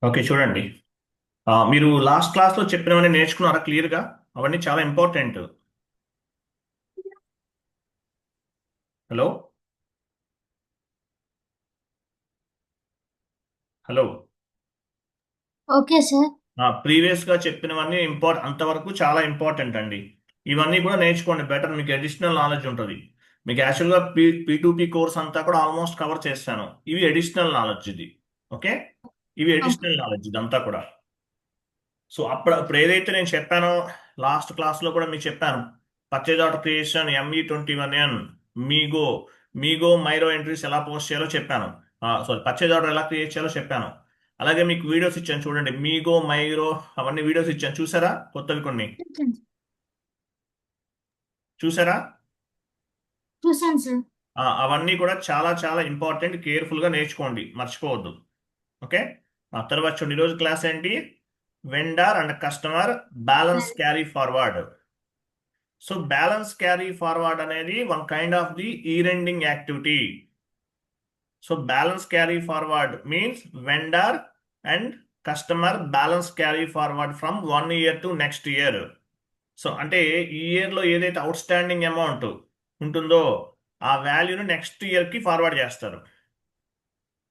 Okay, చూడండి. మీరు last క్లాస్లో చెప్పినవన్నీ నేర్చుకున్నారా క్లియర్గా? అవన్నీ చాలా important. Hello. Hello. Okay sir. ప్రీవియస్గా చెప్పినవన్నీ అంతవరకు చాలా ఇంపార్టెంట్ అండి. ఇవన్నీ కూడా నేర్చుకోండి, బెటర్, మీకు అడిషనల్ నాలెడ్జ్ ఉంటుంది. మీకు యాక్చువల్గా పీ కోర్స్ అంతా కూడా ఆల్మోస్ట్ కవర్ చేస్తాను. ఇవి అడిషనల్ నాలెడ్జ్ ఇది. ఓకే. ఇవి ఓకే. అడిషనల్ నాలెడ్జ్ ఇదంతా కూడా. సో అప్పుడు ఏదైతే నేను చెప్పానో లాస్ట్ క్లాస్లో కూడా మీకు చెప్పాను. Purchase order creation, ME21N, MIGO MIGO MIRO entries ఎలా పోస్ట్ చేయాలో చెప్పాను. సారీ, పర్చేజ్ ఆర్డర్ ఎలా క్రియేట్ చేయాలో చెప్పాను. అలాగే మీకు వీడియోస్ ఇచ్చాను చూడండి, మీగో మైరో అవన్నీ వీడియోస్ ఇచ్చాను, చూసారా? కొత్తవి కొన్ని చూసారా? చూసాను సార్. అవన్నీ కూడా చాలా చాలా ఇంపార్టెంట్, కేర్ఫుల్గా నేర్చుకోండి, మర్చిపోవద్దు. ఓకే. ఆ తర్వాత చూడండి, ఈరోజు క్లాస్ ఏంటి? Vendor and customer balance carry forward. So balance carry forward అనేది one kind of the year ending activity. So balance carry forward means vendor and customer balance carry forward from 1 year to next year. So అంటే ఈ ఇయర్లో ఏదైతే out standing amount ఉంటుందో ఆ వాల్యూను next ఇయర్కి forward చేస్తారు.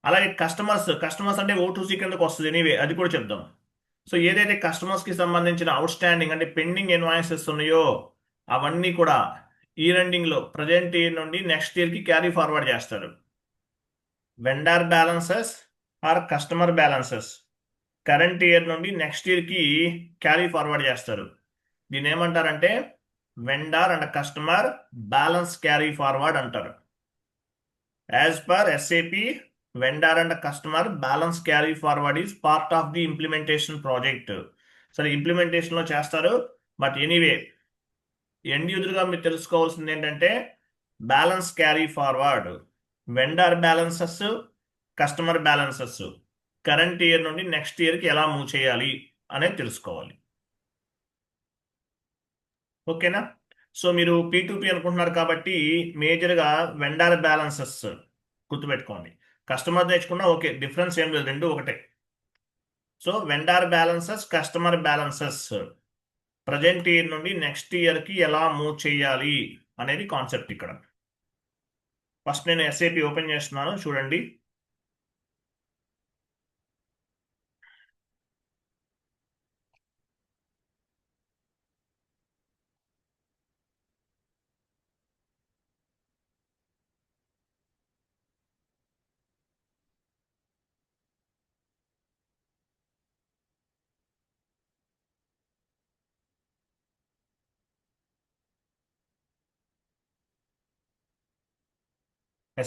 అలాగే కస్టమర్స్ అంటే O2C కిందకు వస్తుంది, ఎనీవే అది కూడా చెప్దాం. సో ఏదైతే కస్టమర్స్కి సంబంధించిన అవుట్ స్టాండింగ్ అంటే పెండింగ్ ఇన్వాయిసెస్ ఉన్నాయో అవన్నీ కూడా ఇయర్ ఎండింగ్లో ప్రజెంట్ ఇయర్ నుండి నెక్స్ట్ ఇయర్కి క్యారీ ఫార్వర్డ్ చేస్తారు. Vendor balances or customer balances current year నుండి నెక్స్ట్ ఇయర్కి క్యారీ ఫార్వర్డ్ చేస్తారు. దీన్ని ఏమంటారంటే vendor and customer balance carry forward అంటారు. As per SAP, vendor and customer balance carry forward is part of the implementation project. సరే, ఇంప్లిమెంటేషన్లో చేస్తారు. But anyway end యూజర్గా మీరు తెలుసుకోవాల్సింది ఏంటంటే balance carry forward, vendor balances, customer balances current year నుండి next ఇయర్కి ఎలా move చేయాలి అనేది తెలుసుకోవాలి. ఓకేనా? సో మీరు P2P అనుకుంటున్నారు కాబట్టి మేజర్గా వెండర్ బ్యాలెన్సెస్ గుర్తుపెట్టుకోండి. కస్టమర్ నేర్చుకున్నా ఓకే, డిఫరెన్స్ ఏం లేదు, రెండు ఒకటే. So vendor balances, customer balances present year నుండి నెక్స్ట్ ఇయర్కి ఎలా మూవ్ చేయాలి అనేది కాన్సెప్ట్ ఇక్కడ. ఫస్ట్ నేను SAP ఓపెన్ చేస్తున్నాను, చూడండి.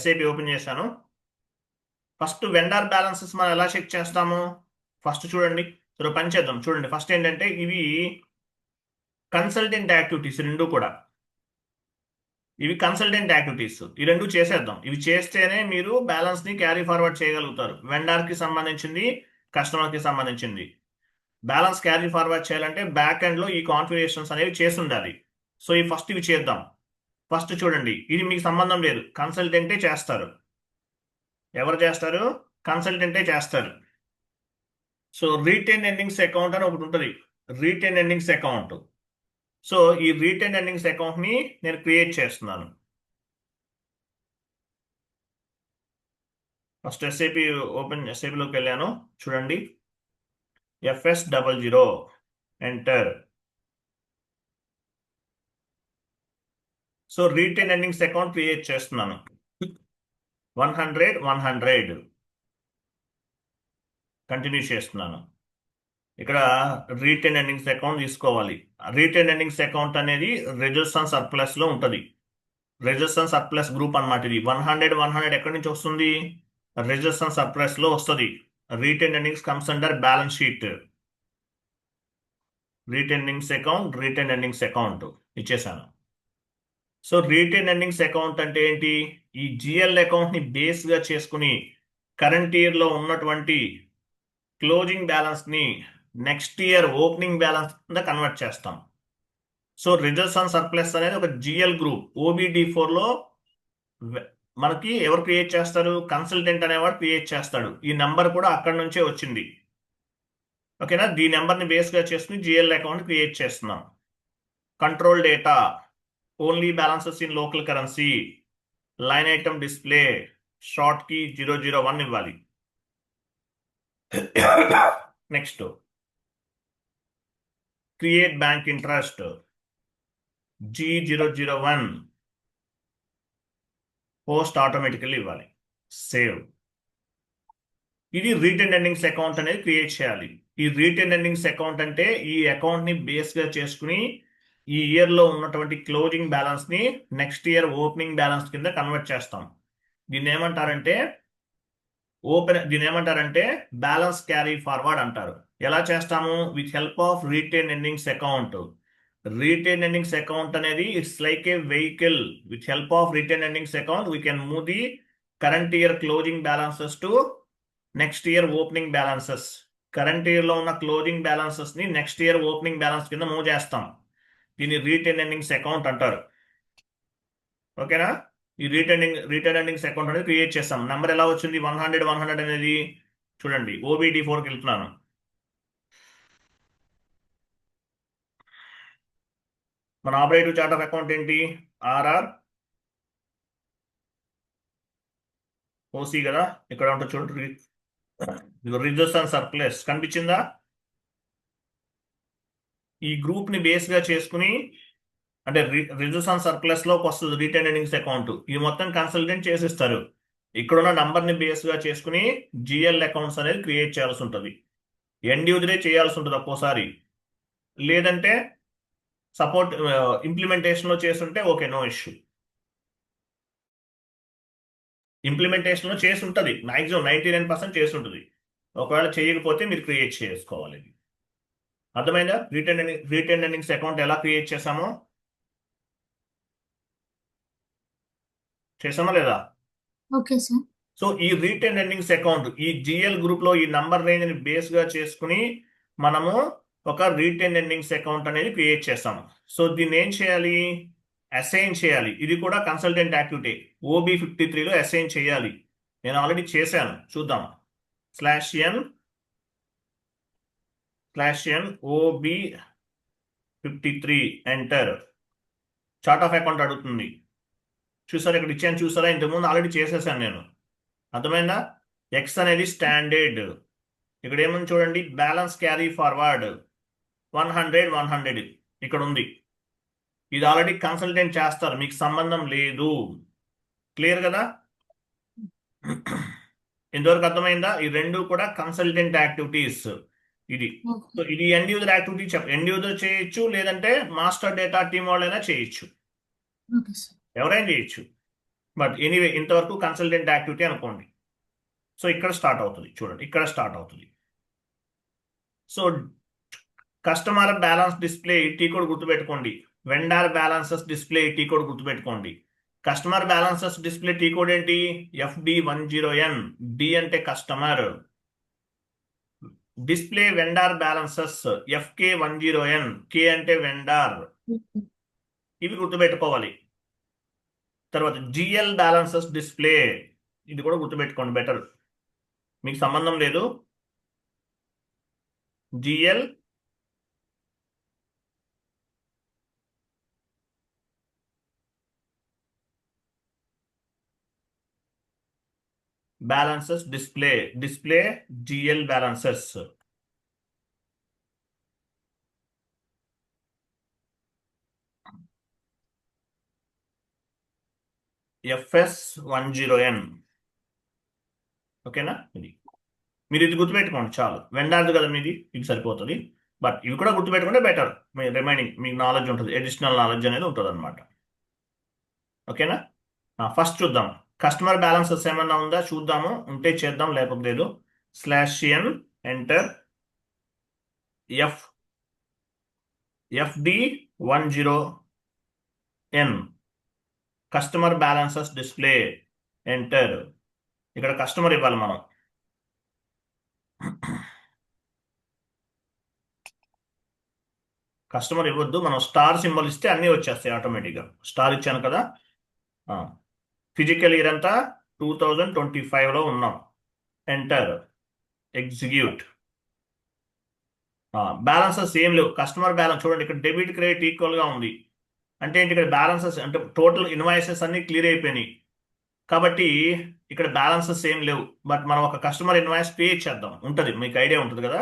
SAP ఓపెన్ చేశాను. ఫస్ట్ వెండర్ బ్యాలెన్సెస్ మనం ఎలా చెక్ చేస్తాము? ఫస్ట్ చూడండి, పని చేద్దాం. చూడండి, ఫస్ట్ ఏంటంటే ఇవి కన్సల్టెంట్ యాక్టివిటీస్ రెండు కూడా. ఇవి కన్సల్టెంట్ యాక్టివిటీస్, ఈ రెండు చేసేద్దాం. ఇవి చేస్తేనే మీరు బ్యాలెన్స్ ని క్యారీ ఫార్వర్డ్ చేయగలుగుతారు. వెండర్ కి సంబంధించింది, కస్టమర్ కి సంబంధించింది. బ్యాలెన్స్ క్యారీ ఫార్వర్డ్ చేయాలంటే బ్యాక్ ఎండ్ లో ఈ కాన్ఫిగరేషన్స్ అనేవి చేసి ఉండాలి. సో ఈ ఫస్ట్ ఇవి చేద్దాం. ఫస్ట్ చూడండి, ఇది మీకు సంబంధం లేదు, కన్సల్టెంటే చేస్తారు. ఎవరు చేస్తారు? కన్సల్టెంటే చేస్తారు. సో రీటైన్ ఎర్నింగ్స్ అకౌంట్ అని ఒకటి ఉంటుంది. Retain earnings account. సో ఈ రీటైన్ ఎర్నింగ్స్ అకౌంట్ ని నేను క్రియేట్ చేస్తున్నాను. ఫస్ట్ SAPలోకి వెళ్ళాను, చూడండి. FS00 enter. So retain earnings account create చేస్తున్నాను. 100 కంటిన్యూ చేస్తున్నాను. ఇక్కడ రీటైన్ ఎర్నింగ్స్ అకౌంట్ తీసుకోవాలి. రీటైన్ ఎర్నింగ్స్ అకౌంట్ అనేది రిజర్వ్స్ అండ్ సర్ప్లస్ లో ఉంటుంది. రిజర్వ్స్ అండ్ సర్ప్లస్ గ్రూప్ అన్నమాట ఇది. 100 ఎక్కడి నుంచి వస్తుంది? రిజర్వ్స్ అండ్ సర్ప్లస్ లో వస్తుంది. Retain earnings comes under balance sheet. Retain earnings account ఇచ్చేసాను. సో రీటైన్ ఎర్నింగ్స్ అకౌంట్ అంటే ఏంటి? ఈ GL అకౌంట్ ని బేస్ గా చేసుకుని కరెంట్ ఇయర్ లో ఉన్నటువంటి క్లోజింగ్ బ్యాలెన్స్ ని నెక్స్ట్ ఇయర్ ఓపెనింగ్ బ్యాలెన్స్ కింద కన్వర్ట్ చేస్తాం. సో రిజర్వ్స్ అండ్ సర్ప్లస్ అనేది ఒక GL గ్రూప్. OBD4 లో మనకి ఎవరు క్రియేట్ చేస్తారు? కన్సల్టెంట్ అనేవాడు క్రియేట్ చేస్తాడు. ఈ నెంబర్ కూడా అక్కడ నుంచే వచ్చింది. ఓకేనా, ఈ నెంబర్ని బేస్గా చేసుకుని జిఎల్ అకౌంట్ క్రియేట్ చేస్తున్నాం. Control data, only balances in local currency, line item display, short key 001 ఇవ్వాలి. Next create bank interest G001 post automatically ఇవ్వాలి. సేవ్. ఇది రీటెన్ ఎర్నింగ్స్ అకౌంట్ అనేది క్రియేట్ చేయాలి. ఈ రీటెన్ ఎర్నింగ్స్ అకౌంట్ అంటే ఈ అకౌంట్ ని బేస్ గా చేసుకుని ఈ ఇయర్ లో ఉన్నటువంటి క్లోజింగ్ బ్యాలెన్స్ ని నెక్స్ట్ ఇయర్ ఓపెనింగ్ బ్యాలెన్స్ కింద కన్వర్ట్ చేస్తాం. దీన్ని ఏమంటారంటే బ్యాలెన్స్ క్యారీ ఫార్వర్డ్ అంటారు. ఎలా చేస్తాము? With help of retain earnings account. Retain earnings account అనేది it's like a vehicle. With help of retain earnings account we can move the current year closing balances to next year opening balances. Current year లో ఉన్న closing balances ని next year opening balance కింద move చేస్తాం. దీన్ని రీటెన్ earnings account అంటారు. ఓకేనా, ఈ రీటెన్ earnings account అనేది క్రియేట్ చేస్తాం. నెంబర్ ఎలా వచ్చింది? 100 అనేది చూడండి. OBD4కి వెళ్తున్నాను. మన ఆపరేటివ్ చార్ట్ ఆఫ్ అకౌంట్ ఏంటి? RR OC కదా, ఇక్కడ ఉంటుంది చూడండి. రిజర్వ్స్ అండ్ సర్ప్లస్ కనిపించిందా? ఈ గ్రూప్ ని బేస్ గా చేసుకుని, అంటే రిజర్వ్స్ అండ్ సర్ప్లస్ లోకి వస్తుంది రీటెన్ ఎర్నింగ్స్ అకౌంట్. ఇది మొత్తం కన్సల్టెంట్ చేసిస్తారు. ఇక్కడున్న నంబర్ ని బేస్ గా చేసుకుని జిఎల్ అకౌంట్స్ అనేది క్రియేట్ చేయాల్సి ఉంటుంది. ఎండ్ యూజరే చేయాల్సి ఉంటుంది ఒక్కోసారి. లేదంటే సపోర్ట్ ఇంప్లిమెంటేషన్ లో చేస్తుంటే ఓకే, నో ఇష్యూ. ఇంప్లిమెంటేషన్ లో చేసి ఉంటుంది, మాక్సిమం 99% చేసి ఉంటుంది. ఒకవేళ చేయకపోతే మీరు క్రియేట్ చేసుకోవాలి. అర్థమైందా? రీటెన్ ఎర్నింగ్స్ అకౌంట్ ఎలా క్రియేట్ చేసామో చేసామా లేదా? Okay sir. సో ఈ రీటెన్ ఎర్నింగ్స్ అకౌంట్ ఈ జిఎల్ గ్రూప్ లో ఈ నంబర్ రేంజ్ ని బేస్ గా చేసుకుని మనము ఒక రీటెన్ ఎర్నింగ్స్ అకౌంట్ అనేది క్రియేట్ చేస్తాము. సో దీన్ని ఏం చేయాలి? అసైన్ చేయాలి. ఇది కూడా కన్సల్టెంట్ యాక్టివిటీ. OB53లో అసైన్ చేయాలి. నేను ఆల్రెడీ చేశాను, చూద్దాం. /n OB53 enter. Chart of account అడుగుతుంది. చూసారా, ఇక్కడ ఇచ్చాను చూసారా? ఇంతకుముందు ఆల్రెడీ చేసేసాను నేను. అర్థమైందా? X అనేది స్టాండర్డ్. ఇక్కడ ఏముంది చూడండి, బ్యాలెన్స్ క్యారీ ఫార్వర్డ్ 100 ఇక్కడ ఉంది. ఇది ఆల్రెడీ కన్సల్టెంట్ చేస్తారు, మీకు సంబంధం లేదు. క్లియర్ కదా? ఇంతవరకు అర్థమైందా? ఈ రెండు కూడా కన్సల్టెంట్ యాక్టివిటీస్. ఇది సో ఇది end user activity. End user చేయొచ్చు, లేదంటే మాస్టర్ డేటా టీమ్ వాళ్ళైనా చేయొచ్చు, ఓకే సార్. ఎవరైనా చేయొచ్చు. బట్ ఎనీవే ఇంతవరకు కన్సల్టెంట్ యాక్టివిటీ అనుకోండి. సో ఇక్కడ స్టార్ట్ అవుతుంది చూడండి, ఇక్కడ స్టార్ట్ అవుతుంది. So customer balance display T code గుర్తుపెట్టుకోండి. Vendor balances display T code గుర్తుపెట్టుకోండి. Customer balances display T code ఏంటి? FD10N. డి అంటే customer. Display vendor balances FK10N. K అంటే వెండర్. ఇవి గుర్తుపెట్టుకోవాలి. తర్వాత జిఎల్ బ్యాలెన్సెస్ డిస్ప్లే, ఇది కూడా గుర్తుపెట్టుకోండి, బెటర్. మీకు సంబంధం లేదు. GL balances display GL balances. FS10N. ఓకేనా? ఇది మీరు ఇది గుర్తుపెట్టుకోండి చాలు. వెండార్ది కదా మీది, ఇది సరిపోతుంది. బట్ ఇవి కూడా గుర్తుపెట్టుకుంటే బెటర్. మీ రిమైనింగ్ మీకు నాలెడ్జ్ ఉంటుంది, అడిషనల్ నాలెడ్జ్ అనేది ఉంటుంది అనమాట. ఓకేనా? ఫస్ట్ చూద్దాం, కస్టమర్ బ్యాలెన్సెస్ ఏమన్నా ఉందా చూద్దాము. ఉంటే చేద్దాం, లేకపోతే లేదు. /n enter. FD10N customer balances display enter. ఇక్కడ కస్టమర్ ఇవ్వాలి మనం. కస్టమర్ ఇవ్వద్దు, మనం స్టార్ సింబల్ ఇస్తే అన్నీ వచ్చేస్తాయి ఆటోమేటిక్గా. స్టార్ ఇచ్చాను కదా. ఫిజికల్ ఇయర్ అంతా 2025లో ఉన్నాం. ఎంటర్. ఎగ్జిక్యూట్. బ్యాలెన్సెస్ ఏం లేవు. కస్టమర్ బ్యాలెన్స్ చూడండి, ఇక్కడ డెబిట్ క్రెడిట్ ఈక్వల్ గా ఉంది. అంటే ఏంటి, ఇక్కడ బ్యాలెన్సెస్ అంటే టోటల్ ఇన్వాయిసెస్ అన్ని క్లియర్ అయిపోయినాయి. కాబట్టి ఇక్కడ బ్యాలెన్సెస్ ఏం లేవు. బట్ మనం ఒక కస్టమర్ ఇన్వాయిస్ క్రియేట్ చేద్దాం. ఉంటుంది, మీకు ఐడియా ఉంటుంది కదా.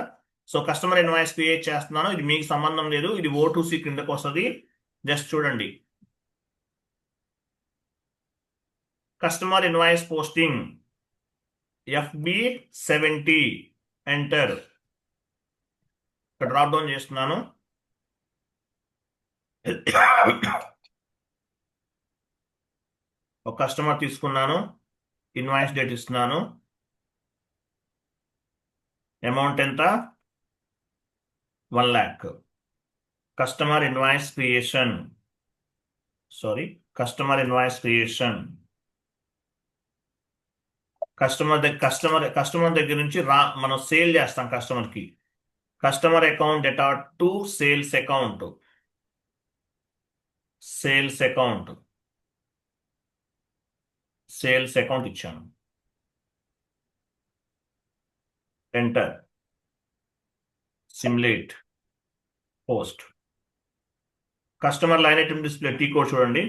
సో కస్టమర్ ఇన్వాయిస్ క్రియేట్ చేస్తున్నాను. ఇది మీకు సంబంధం లేదు, ఇది O2C కిందకు వస్తుంది. జస్ట్ చూడండి, customer invoice posting FB70 enter. ఇక్కడ డ్రాప్ డౌన్ చేస్తున్నాను. ఒక కస్టమర్ తీసుకున్నాను, ఇన్వాయిస్ డేట్ ఇస్తున్నాను, అమౌంట్ ఎంత, 1 lakh. Customer invoice creation, customer invoice creation. Customer దగ్గర నుంచి మనం సేల్ చేస్తాం కస్టమర్కి. Customer account data to sales account. Sales account ఇచ్చాను, enter. Simulate post. Customer line item display T code చూడండి,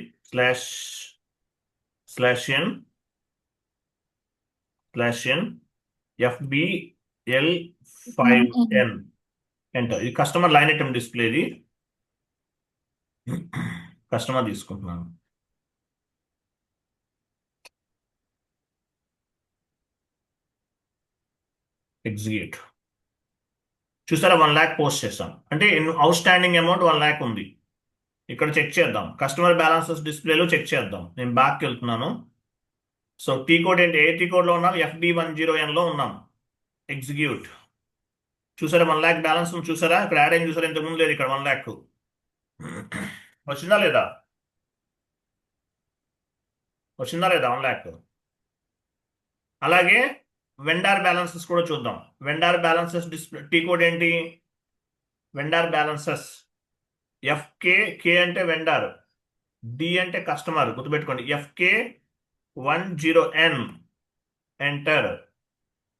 /n FBL5N ఎంటర్. ఇది కస్టమర్ లైన్ ఐటమ్ డిస్ప్లే. ఇది customer తీసుకుంటున్నాను. ఎగ్జిక్యూట్. చూసారా, 1 lakh పోస్ట్ చేస్తాం. అంటే అవుట్ స్టాండింగ్ అమౌంట్ 1 lakh ఉంది. ఇక్కడ చెక్ చేద్దాం, కస్టమర్ బ్యాలెన్సెస్ డిస్ప్లేలో చెక్ చేద్దాం. నేను బ్యాక్కి వెళ్తున్నాను. సో టీ కోడ్ ఏంటి, ఏ టీ కోడ్లో ఉన్నాం, FB10N లో ఉన్నాం. ఎగ్జిక్యూట్. చూసారా 1 lakh బ్యాలెన్స్ చూసారా, ఇక్కడ యాడ్ అయింది చూసారా, ఇంతకుముందు లేదు. ఇక్కడ 1 lakh వచ్చిందా లేదా, 1 lakh. అలాగే వెండార్ బ్యాలెన్సెస్ కూడా చూద్దాం. Vendor balances display T code ఏంటి, వెండార్ బ్యాలెన్సెస్ కే అంటే వెండార్, డి అంటే కస్టమర్, గుర్తుపెట్టుకోండి. FK10N enter.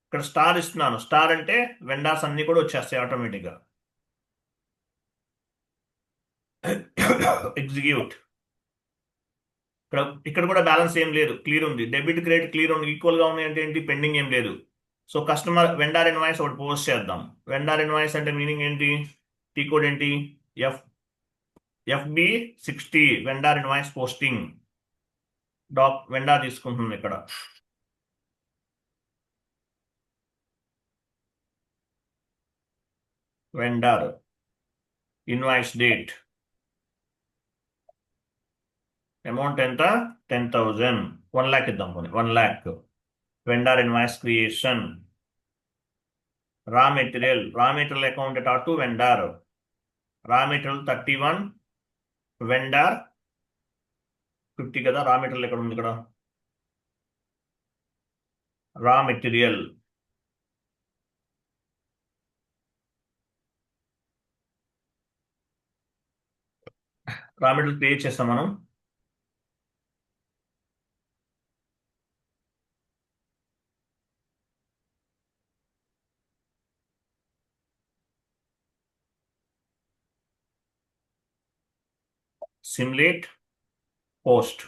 ఇక్కడ స్టార్ ఇస్తున్నాను. స్టార్ అంటే వెండార్స్ అన్ని కూడా వచ్చేస్తాయి ఆటోమేటిక్గా. ఎగ్జిక్యూట్. ఇక్కడ కూడా బ్యాలెన్స్ ఏం లేదు, క్లియర్ ఉంది. డెబిట్ క్రెడిట్ క్లియర్ ఉంది, ఈక్వల్ గా ఉంది. అంటే ఏంటి, పెండింగ్ ఏం లేదు. సో కస్టమర్ వెండార్ ఇన్వాయిస్ ఒకటి పోస్ట్ చేద్దాం. వెండార్ ఇన్వాయిస్ అంటే మీనింగ్ ఏంటి, టీ కోడ్ ఏంటి, FB60 vendor invoice posting. Vendor తీసుకుంటుంది. ఇక్కడ వెండార్ ఇన్వాయిస్ డేట్, అమౌంట్ ఎంత, 10,000. 1 lakh ఇద్దాం, 1 lakh. Vendor invoice creation, raw material account data to vendor. Raw material 31, vendor 50 కదా. రా మెటీరియల్ ఎక్కడ ఉంది, ఇక్కడ raw material. Raw material create చేస్తాం మనం. Simulate post.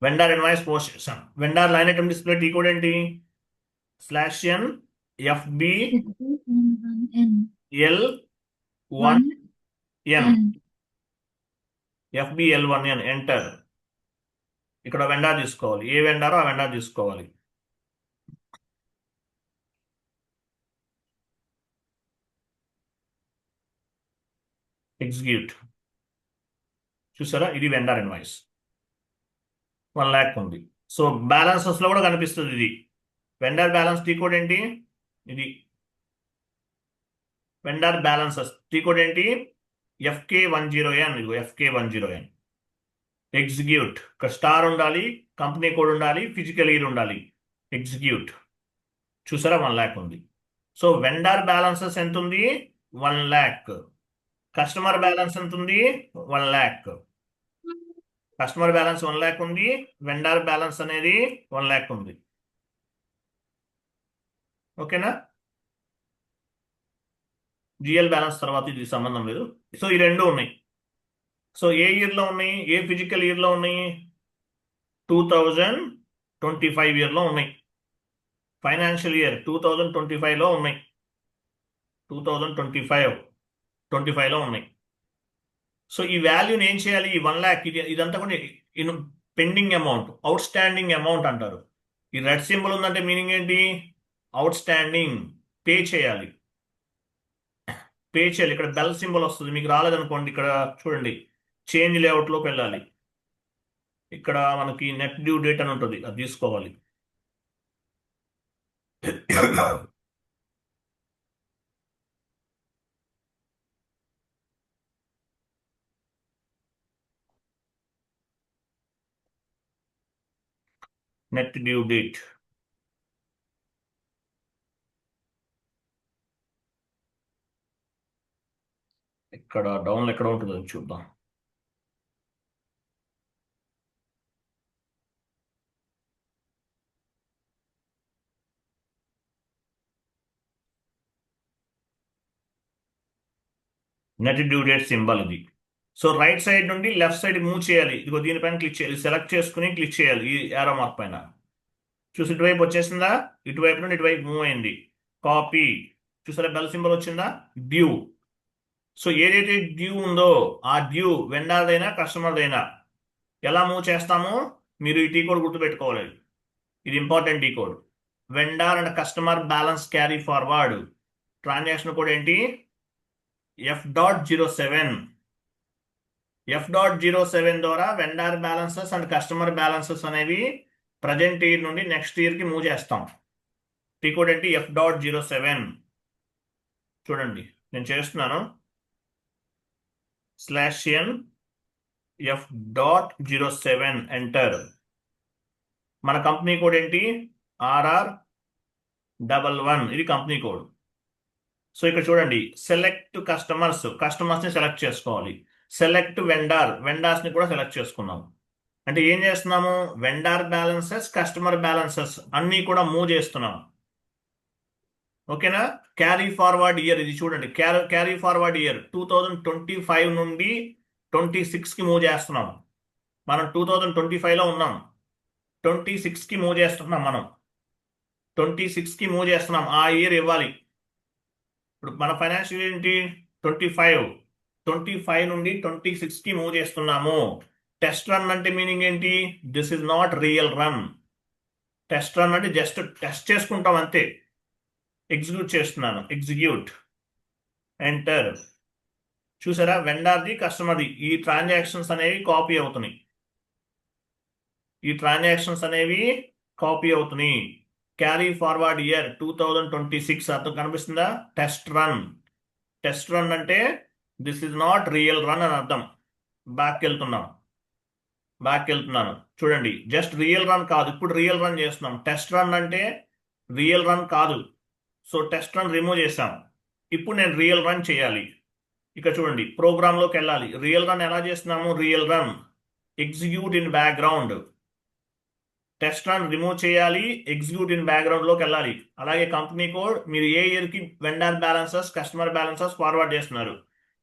Vendor invoice post చేస్తాం. Vendor line item display T code ఏంటి, /n FBL1N enter. ఇక్కడ vendor తీసుకోవాలి, ఏ వెండారో ఆ వెండార్ తీసుకోవాలి. ఎగ్జిక్యూట్. చూసారా, ఇది వెండార్ ఇన్వాయిస్. 1 lakh ఉంది. సో బ్యాలెన్సెస్ లో కూడా కనిపిస్తుంది. ఇది వెండార్ బ్యాలెన్స్ టీ కోడ్ ఏంటి, ఇది వెండార్ బ్యాలెన్సెస్ టీ కోడ్ ఏంటి, FK10N. ఇది FK10N. ఎగ్జిక్యూట్. ఇక్కడ స్టార్ ఉండాలి, కంపెనీ కోడ్ ఉండాలి, ఫిజికల్ ఇయర్ ఉండాలి. ఎగ్జిక్యూట్. చూసారా 1 lakh ఉంది. సో వెండార్ బ్యాలెన్సెస్ ఎంత ఉంది, 1 lakh. కస్టమర్ బ్యాలెన్స్ ఎంత ఉంది, 1 lakh. కస్టమర్ బ్యాలెన్స్ 1 lakh ఉంది, వెండార్ బ్యాలెన్స్ అనేది 1 lakh ఉంది. ఓకేనా. జిఎల్ బ్యాలెన్స్ తర్వాత ఇది సంబంధం లేదు. సో ఈ రెండు ఉన్నాయి. సో ఏ ఇయర్లో ఉన్నాయి, ఏ ఫిజికల్ ఇయర్లో ఉన్నాయి? 2025 ఇయర్లో ఉన్నాయి. ఫైనాన్షియల్ ఇయర్ 2025లో ఉన్నాయి. 2025లో ఉన్నాయి. సో ఈ వాల్యూని ఏం చేయాలి? ఈ 1 lakh ఇదంతా కూడా pending amount, out standing amount అంటారు. ఈ రెడ్ సింబల్ ఉందంటే మీనింగ్ ఏంటి? అవుట్ స్టాండింగ్, పే చేయాలి. ఇక్కడ బెల్ సింబల్ వస్తుంది. మీకు రాలేదనుకోండి, ఇక్కడ చూడండి, చేంజ్ లేఅవుట్లోకి వెళ్ళాలి. ఇక్కడ మనకి నెట్ డ్యూ డేట్ అని ఉంటుంది, అది తీసుకోవాలి. నెట్ డ్యూ డేట్ ఇక్కడ డౌన్లో ఎక్కడ ఉంటుందో చూద్దాం. నెట్ డ్యూ డేట్ సింబల్ ఇది. సో రైట్ సైడ్ నుండి లెఫ్ట్ సైడ్ మూవ్ చేయాలి. ఇదిగో దీనిపైన క్లిక్ చేయాలి, సెలెక్ట్ చేసుకుని క్లిక్ చేయాలి ఈ యారో మార్క్ పైన. చూసి ఇటువైపు వచ్చేసిందా? ఇటువైపు నుండి ఇటువైపు మూవ్ అయింది. కాపీ, చూసారా బెల్ సింబల్ వచ్చిందా? డ్యూ. సో ఏదైతే డ్యూ ఉందో ఆ డ్యూ వెండర్దైనా కస్టమర్దైనా ఎలా మూవ్ చేస్తామో మీరు ఈ టీ కోడ్ గుర్తుపెట్టుకోవాలి. ఇది important T code. Vendor and customer balance carry forward. Transaction code ఏంటి? F.07. F.07 ద్వారా vendor balances and customer balances అనేవి ప్రజెంట్ ఇయర్ నుండి నెక్స్ట్ ఇయర్కి మూవ్ చేస్తాం. టీ కోడ్ ఏంటి? F.07. చూడండి నేను చేస్తున్నాను. /n F.07 enter. మన కంపెనీ కోడ్ ఏంటి? RR11. ఇది కంపెనీ కోడ్. సో ఇక్కడ చూడండి, సెలెక్ట్ కస్టమర్స్ని సెలెక్ట్ చేసుకోవాలి. సెలెక్ట్ వెండర్స్ని కూడా సెలెక్ట్ చేసుకున్నాం. అంటే ఏం చేస్తున్నాము? వెండర్ బ్యాలెన్సెస్, కస్టమర్ బ్యాలెన్సెస్ అన్నీ కూడా మూవ్ చేస్తున్నాం. ఓకేనా? క్యారీ ఫార్వర్డ్ ఇయర్ ఇది చూడండి. క్యారీ ఫార్వర్డ్ ఇయర్ 2025 నుండి 26కి మూవ్ చేస్తున్నాం. మనం 2025లో ఉన్నాం, 26కి మూవ్ చేస్తున్నాం. మనం 26కి మూవ్ చేస్తున్నాం. ఆ ఇయర్ ఇవ్వాలి. ఇప్పుడు మన ఫైనాన్షియల్ ఇయర్ ఏంటి? 25 నుండి 26కి మూవ్ చేస్తున్నాము. టెస్ట్ రన్ అంటే మీనింగ్ ఏంటి? This is not real run. Test run అంటే జస్ట్ టెస్ట్ చేసుకుంటాం అంతే. ఎగ్జిక్యూట్ చేస్తున్నాను. Execute, enter. చూసారా, వెండర్ది కస్టమర్ది ఈ ట్రాన్సాక్షన్స్ అనేవి కాపీ అవుతున్నాయి. క్యారీ ఫార్వర్డ్ ఇయర్ 2026 అర్థం కనిపిస్తుందా? టెస్ట్ రన్ అంటే this is not real run అని అర్థం. బ్యాక్ వెళ్తున్నాను. చూడండి, జస్ట్ రియల్ రన్ కాదు, ఇప్పుడు రియల్ రన్ చేస్తున్నాం. టెస్ట్ రన్ అంటే రియల్ రన్ కాదు. సో టెస్ట్ రన్ రిమూవ్ చేసాం. ఇప్పుడు నేను రియల్ రన్ చేయాలి. ఇక్కడ చూడండి, ప్రోగ్రాంలోకి వెళ్ళాలి. రియల్ రన్ ఎలా చేస్తున్నాము? Real run execute in background. Test run remove చేయాలి, ఎగ్జిక్యూట్ ఇన్ బ్యాక్గ్రౌండ్లోకి వెళ్ళాలి. అలాగే కంపెనీ కోడ్, మీరు ఏ ఇయర్కి vendor balances, customer balances forward చేస్తున్నారు?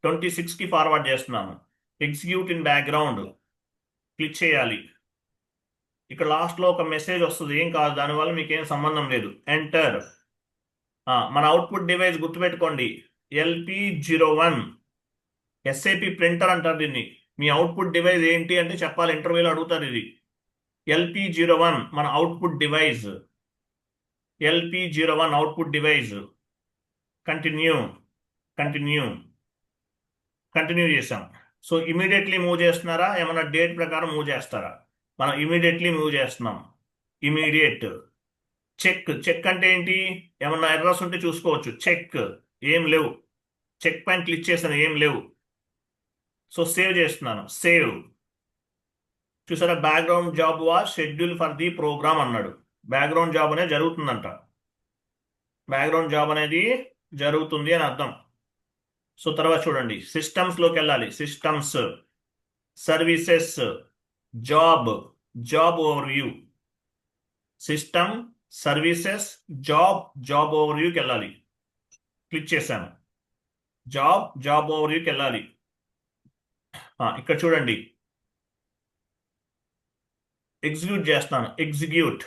26కి ఫార్వర్డ్ చేస్తున్నాను. ఎగ్జిక్యూట్ ఇన్ బ్యాక్గ్రౌండ్ క్లిక్ చేయాలి. ఇక్కడ లాస్ట్లో ఒక మెసేజ్ వస్తుంది, ఏం కాదు, దానివల్ల మీకు ఏం సంబంధం లేదు. ఎంటర్. మన అవుట్పుట్ డివైస్ గుర్తుపెట్టుకోండి, LP01. SAP ప్రింటర్ అంటారు దీన్ని. మీ అవుట్పుట్ డివైస్ ఏంటి అంటే చెప్పాలి, ఇంటర్వ్యూలో అడుగుతారు. ఇది LP01 మన output device. LP01 output device. Continue చేసాం. సో ఇమీడియట్లీ మూవ్ చేస్తున్నారా? ఏమన్నా డేట్ ప్రకారం మూవ్ చేస్తారా? మనం ఇమీడియట్లీ మూవ్ చేస్తున్నాం. ఇమీడియట్. చెక్ అంటే ఏంటి? ఏమన్నా ఎర్రర్స్ ఉంటే చూసుకోవచ్చు. చెక్, ఏం లేవు. చెక్ పైన క్లిక్ చేశాను, ఏం లేవు. సో సేవ్ చేస్తున్నాను. సేవ్. చూసారా, background job was scheduled for the program అన్నాడు. బ్యాక్గ్రౌండ్ జాబ్ అనేది జరుగుతుందంట. బ్యాక్గ్రౌండ్ జాబ్ అనేది జరుగుతుంది అని అర్థం. సో తర్వాత చూడండి, సిస్టమ్స్లోకి వెళ్ళాలి. Systems, services, job overview. System, services, job ఓవర్వ్యూకి వెళ్ళాలి. క్లిక్ చేశాను. జాబ్ ఓవర్వ్యూకి వెళ్ళాలి. ఇక్కడ చూడండి, ఎగ్జిక్యూట్ చేస్తున్నాను, ఎగ్జిక్యూట్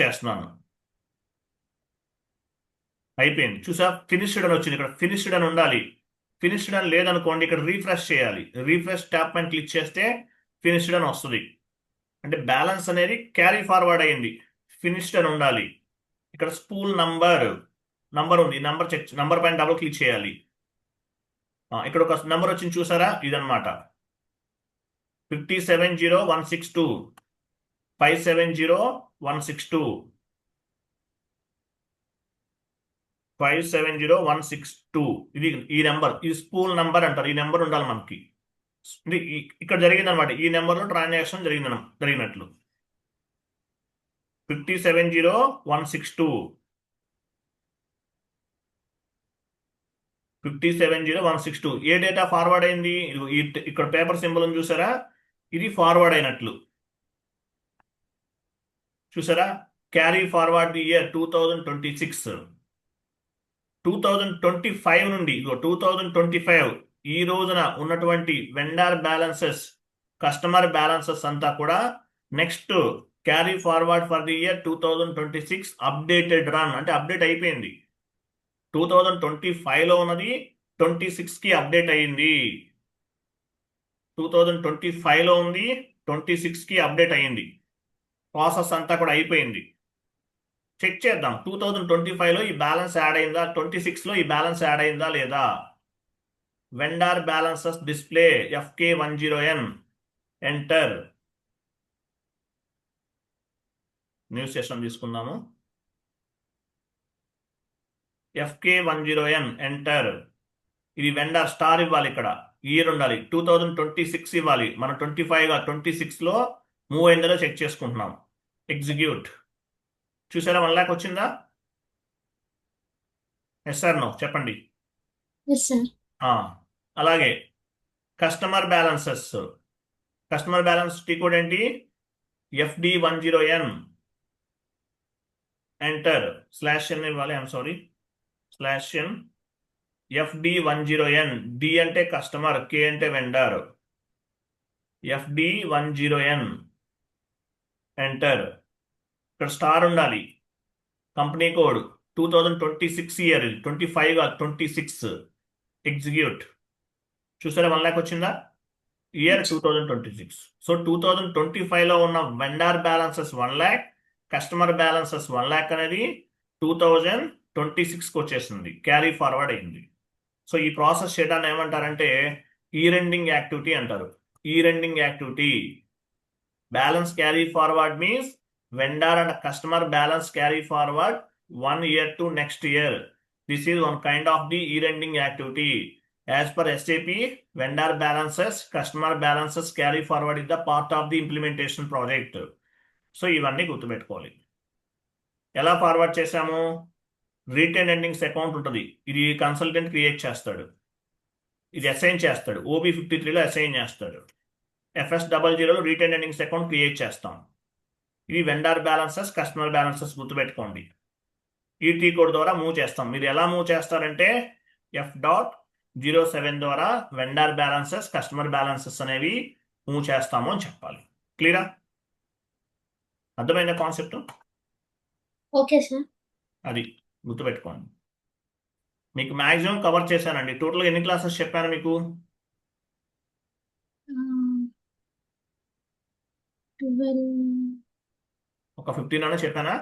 చేస్తున్నాను, అయిపోయింది. చూసా, ఫినిష్డ్ అని వచ్చింది. ఇక్కడ ఫినిష్డ్ అని ఉండాలి. ఫినిష్డ్ అని లేదనుకోండి, ఇక్కడ రీఫ్రెష్ చేయాలి. రీఫ్రెష్ ట్యాప్ పైన క్లిక్ చేస్తే ఫినిష్డ్ అని వస్తుంది. అంటే బ్యాలెన్స్ అనేది క్యారీ ఫార్వర్డ్ అయింది. ఫినిష్డ్ అని ఉండాలి. ఇక్కడ స్పూల్ నంబర్ ఉంది. నంబర్ పైన డబుల్ క్లిక్ చేయాలి. ఇక్కడ ఒక నంబర్ వచ్చింది చూసారా, ఇదనమాట 570162, 570162, 570162. ఇది ఈ నెంబర్, ఈ స్పూల్ నంబర్ అంటారు. ఈ నెంబర్ ఉండాలి మనకి. ఇక్కడ జరిగింది అనమాట. ఈ నెంబర్లో ట్రాన్సాక్షన్ జరిగినట్లు 570162, 570162. ఏ డేటా ఫార్వర్డ్ అయింది? ఇక్కడ పేపర్ సింబల్ ఉంది చూసారా, ఇది ఫార్వర్డ్ అయినట్లు. చూసారా, క్యారీ ఫార్వర్డ్ ది ఇయర్ 2026. 2025 నుండి 2025 ఈ రోజున ఉన్నటువంటి వెండర్ బ్యాలెన్సెస్, కస్టమర్ బ్యాలెన్సెస్ అంతా కూడా next carry forward for the year 2026 updated run, అంటే అప్డేట్ అయిపోయింది. 2025లో ఉన్నది 26కి అప్డేట్ అయ్యింది. 2025లో ఉంది, 26కి అప్డేట్ అయ్యింది. ప్రాసెస్ అంతా కూడా అయిపోయింది. చెక్ చేద్దాం 2025లో ఈ బ్యాలెన్స్ యాడ్ అయిందా, 26లో ఈ బ్యాలెన్స్ యాడ్ అయిందా లేదా. Vendor balances display FK10N, enter. New session తీసుకుందాము. FK10N, enter. ఇది వెండర్ స్టార్ ఇవ్వాలి. ఇక్కడ ఇయర్ ఉండాలి. 2026 ఇవ్వాలి. మనం 26లో మూవ్ అయిందో చెక్ చేసుకుంటున్నాం. ఎగ్జిక్యూట్. చూసారా 1 lakh వచ్చిందా? ఎస్ సార్, నో చెప్పండి. Yes sir. అలాగే కస్టమర్ బ్యాలెన్సెస్ టీ కోడ్ ఏంటి? FD10N, enter. /n ఇవ్వాలి. Sorry, /n FD10N. D అంటే కస్టమర్, K అంటే వెండర్. FD10N, enter. ఇక్కడ స్టార్ ఉండాలి. కంపెనీ కోడ్ 2026 ఇయర్, 25 కాదు 26. ఎగ్జిక్యూట్. చూసారా 1 lakh వచ్చిందా? ఇయర్ 2026. సో 2025లో ఉన్న vendor balances 1 lakh, customer balances 1 lakh అనేది 2026కి వచ్చేసింది, క్యారీ ఫార్వర్డ్ అయింది. సో ఈ ప్రాసెస్ చేయడాన్ని ఏమంటారంటే ఇయర్ ఎండింగ్ యాక్టివిటీ అంటారు. Year ending activity. Balance carry forward means vendor and customer balance carry forward 1 year to next year. This is one kind of the year-ending activity. As per SAP, vendor balances, customer balances carry forward is the part of the implementation project. So, ఇవన్నీ గుర్తుపెట్టుకోవాలి. ఎలా forward చేసాము? Retain endings account ఉంటుంది. ఇది consultant create చేస్తాడు. ఇది assign చేస్తాడు. OB53లో assign చేస్తాడు. FS00లో రిటైన్ ఎండింగ్స్ అకౌంట్ క్రియేట్ చేస్తాం. ఇవి వెండర్ బ్యాలెన్సెస్, కస్టమర్ బ్యాలెన్సెస్ గుర్తుపెట్టుకోండి. ఈ టీ కోడ్ ద్వారా మూవ్ చేస్తాం. మీరు ఎలా మూవ్ చేస్తారంటే F.07 ద్వారా వెండర్ బ్యాలెన్సెస్, కస్టమర్ బ్యాలెన్సెస్ అనేవి మూవ్ చేస్తాము అని చెప్పాలి. క్లియరా? అర్థమైందా కాన్సెప్ట్? Okay sir. అది గుర్తుపెట్టుకోండి. మీకు మ్యాక్సిమం కవర్ చేశానండి. టోటల్గా ఎన్ని క్లాసెస్ చెప్పాను మీకు? 12 ఒక 15 అన్నా చెప్పానా?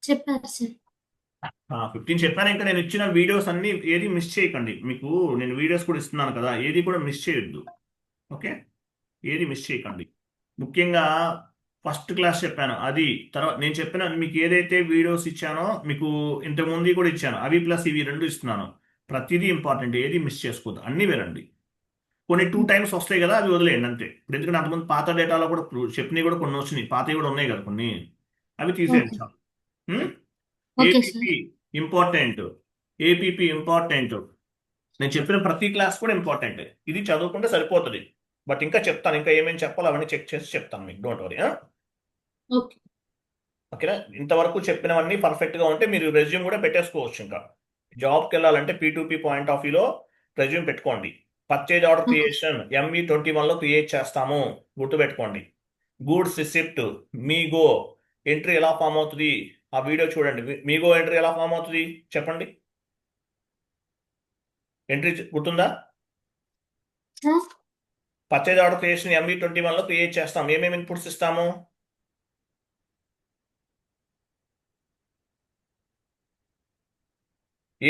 చెప్పారు సార్. 15 చెప్పాను. ఇంకా నేను ఇచ్చిన వీడియోస్ అన్ని ఏది మిస్ చేయకండి. మీకు నేను వీడియోస్ కూడా ఇస్తున్నాను కదా, ఏది కూడా మిస్ చేయొద్దు. ఓకే, ఏది మిస్ చేయకండి. ముఖ్యంగా ఫస్ట్ క్లాస్ చెప్పాను, అది తర్వాత నేను చెప్పిన మీకు ఏదైతే వీడియోస్ ఇచ్చానో, మీకు ఇంతకుముందు కూడా ఇచ్చాను, అవి ప్లస్ ఇవి 2 ఇస్తున్నాను. ప్రతిదీ ఇంపార్టెంట్, ఏది మిస్ చేసుకోవద్దు, అన్నీ వినండి. కొన్ని 2 times వస్తాయి కదా, అవి వదిలేయండి అంతే. ఇప్పుడు ఎందుకంటే అంతకుముందు పాత డేటాలో కూడా చెప్పినవి కూడా కొన్ని వచ్చినాయి, పాతవి కూడా ఉన్నాయి కదా కొన్ని, అవి తీసేయండి చాలు. APP important, APP important. నేను చెప్పిన ప్రతి క్లాస్ కూడా ఇంపార్టెంట్. ఇది చదువుకుంటే సరిపోతుంది. బట్ ఇంకా చెప్తాను, ఇంకా ఏమేమి చెప్పాలో అవన్నీ చెక్ చేసి చెప్తాను మీకు. Don't worry. ఓకేనా? ఇంతవరకు చెప్పినవన్నీ పర్ఫెక్ట్గా ఉంటే మీరు రెజ్యూమ్ కూడా పెట్టేసుకోవచ్చు. ఇంకా జాబ్కి వెళ్ళాలంటే P2P పాయింట్ ఆఫ్ వ్యూలో రెజ్యూమ్ పెట్టుకోండి. Purchase order Okay. క్రియేషన్ ME21లో క్రియేట్ చేస్తాము, గుర్తుపెట్టుకోండి. గూడ్స్ రిసిప్ట్ మీగో ఎంట్రీ ఎలా ఫామ్ అవుతుంది, ఆ వీడియో చూడండి. మీగో ఎంట్రీ ఎలా ఫామ్ అవుతుంది చెప్పండి. ఎంట్రీ గుర్తుందా? Sir. పర్చేజ్ ఆర్డర్ క్రియేషన్ ME21లో క్రియేట్ చేస్తాం. ఏమేమి ఇన్పుట్స్ ఇస్తాము?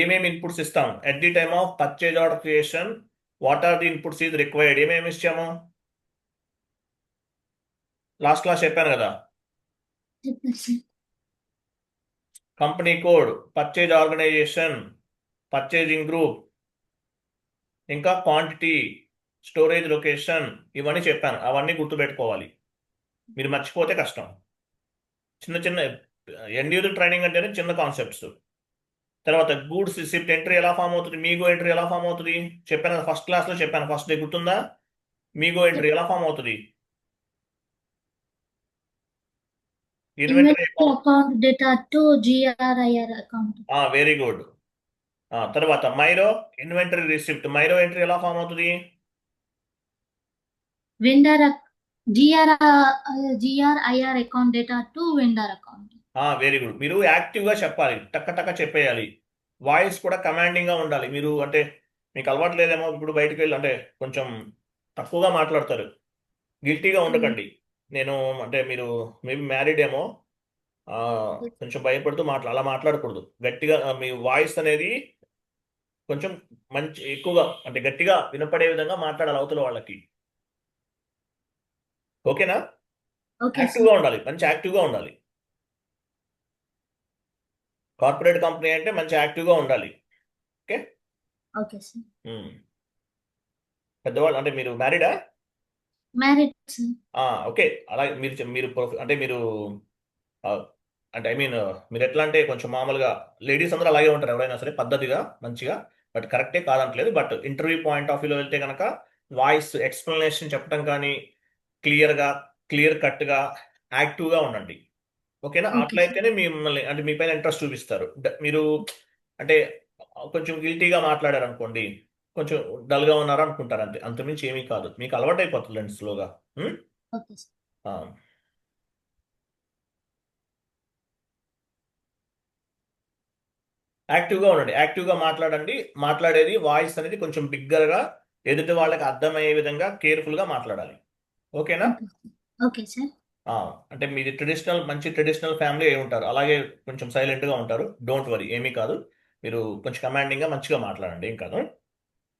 ఏమేమి ఇన్పుట్స్ ఇస్తాం? At the time of purchase order creation what are the inputs is required? ఏమేమి ఇచ్చాము? లాస్ట్ క్లాస్ చెప్పాను కదా. Sir. Company code, purchase organization, purchasing group, ఇంకా క్వాంటిటీ, స్టోరేజ్ లొకేషన్, ఇవన్నీ చెప్పాను. అవన్నీ గుర్తుపెట్టుకోవాలి. మీరు మర్చిపోతే కష్టం. చిన్న చిన్న ఎండ్ యూజర్ ట్రైనింగ్ అంటేనే చిన్న కాన్సెప్ట్స్. తర్వాత గూడ్స్ రిసిప్ట్ ఎంట్రీ ఎలా ఫామ్ అవుతుంది, మీగో ఎంట్రీ ఎలా ఫామ్ అవుతుంది చెప్పాను కదా, ఫస్ట్ క్లాస్లో చెప్పాను. ఫస్ట్ డే గుర్తుందా? మీగో ఎంట్రీ ఎలా ఫామ్ అవుతుంది? Inventory Inventory account data to GRIR account. Very good. తర్వాత మైరో ఇన్వెంటరీ రిసిప్ట్, మైరో ఎంట్రీ ఎలా ఫామ్ అవుతుంది? Vendor GRIR account data to vendor account. Very good. మీరు యాక్టివ్గా చెప్పాలి, టక్క టక్క చెప్పేయాలి. వాయిస్ కూడా కమాండింగ్గా ఉండాలి. మీరు అంటే మీకు అలవాటు లేదేమో, ఇప్పుడు బయటకు వెళ్ళి అంటే కొంచెం తక్కువగా మాట్లాడతారు. గిల్టీగా ఉండకండి. నేను అంటే మీరు మేబీ మ్యారీడ్ ఏమో, కొంచెం భయపడుతూ అలా మాట్లాడకూడదు. గట్టిగా మీ వాయిస్ అనేది కొంచెం మంచి ఎక్కువగా అంటే గట్టిగా వినపడే విధంగా మాట్లాడాలి అవతల వాళ్ళకి. ఓకేనా? Okay, యాక్టివ్గా sir. ఉండాలి, మంచి యాక్టివ్గా ఉండాలి. కార్పొరేట్ కంపెనీ అంటే మంచి యాక్టివ్గా ఉండాలి. ఓకే. Okay, sir. పెద్దవాళ్ళు అంటే మీరు మ్యారీడా? Married, sir. ఓకే. అలాగే మీరు అంటే మీరు ఆ, అంటే ఐ మీన్ మీరు ఎట్లా అంటే కొంచెం మామూలుగా లేడీస్ అందరూ అలాగే ఉంటారు ఎవరైనా సరే, పద్ధతిగా మంచిగా. బట్ కరెక్టే కాదంటలేదు. బట్ ఇంటర్వ్యూ పాయింట్ ఆఫ్ వ్యూలో వెళ్తే కనుక వాయిస్ ఎక్స్ప్లెనేషన్ చెప్పడం కానీ క్లియర్గా, క్లియర్ కట్గా, యాక్టివ్గా ఉండండి. ఓకేనా? Okay, అట్లా అయితేనే మిమ్మల్ని అంటే మీ పైన ఇంట్రెస్ట్ చూపిస్తారు. మీరు అంటే కొంచెం గిల్టీగా మాట్లాడారు అనుకోండి, కొంచెం డల్గా ఉన్నారు అనుకుంటారు. అంతే, అంతమించి ఏమీ కాదు. మీకు అలవాటు అయిపోతుందండి స్లోగా. Okay, sir. యాక్టివ్గా ఉండండి, యాక్టివ్గా మాట్లాడండి. మాట్లాడేది వాయిస్ అనేది కొంచెం బిగ్గరగా, ఎదుటి వాళ్ళకి అర్థమయ్యే విధంగా కేర్ఫుల్గా మాట్లాడాలి. ఓకేనా? Okay, sir. Okay, sir. అంటే మీది మంచి ట్రెడిషనల్ ఫ్యామిలీ అయి ఉంటారు. అలాగే కొంచెం సైలెంట్గా ఉంటారు. డోంట్ వరీ, ఏమీ కాదు. మీరు కొంచెం కమాండింగ్గా మంచిగా మాట్లాడండి, ఏం కాదు.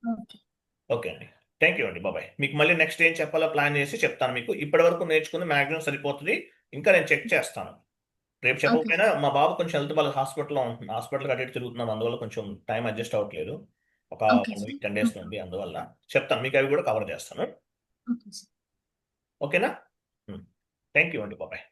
Okay. ఓకే అండి. థ్యాంక్ యూ అండి. బాబాయ్. మీకు మళ్ళీ నెక్స్ట్ ఏం చెప్పాలో ప్లాన్ చేసి చెప్తాను. మీకు ఇప్పటి వరకు నేర్చుకుంది మ్యాక్సిమం సరిపోతుంది. ఇంకా నేను చెక్ చేస్తాను. రేపు Okay, చెప్పకపోయినా మా బాబు కొంచెం హెల్త్ బాగా హాస్పిటల్లో ఉంటున్నాను. హాస్పిటల్కి అటు ఇటు తిరుగుతున్నాం. అందువల్ల కొంచెం టైం అడ్జస్ట్ అవ్వట్లేదు. ఒక okay, 1 sir. వీక్ 10 డేస్ నుండి. అందువల్ల చెప్తాను, మీకు అవి కూడా కవర్ చేస్తాను. Okay, sir. ఓకేనా? థ్యాంక్ యూ అండి. బాబాయ్.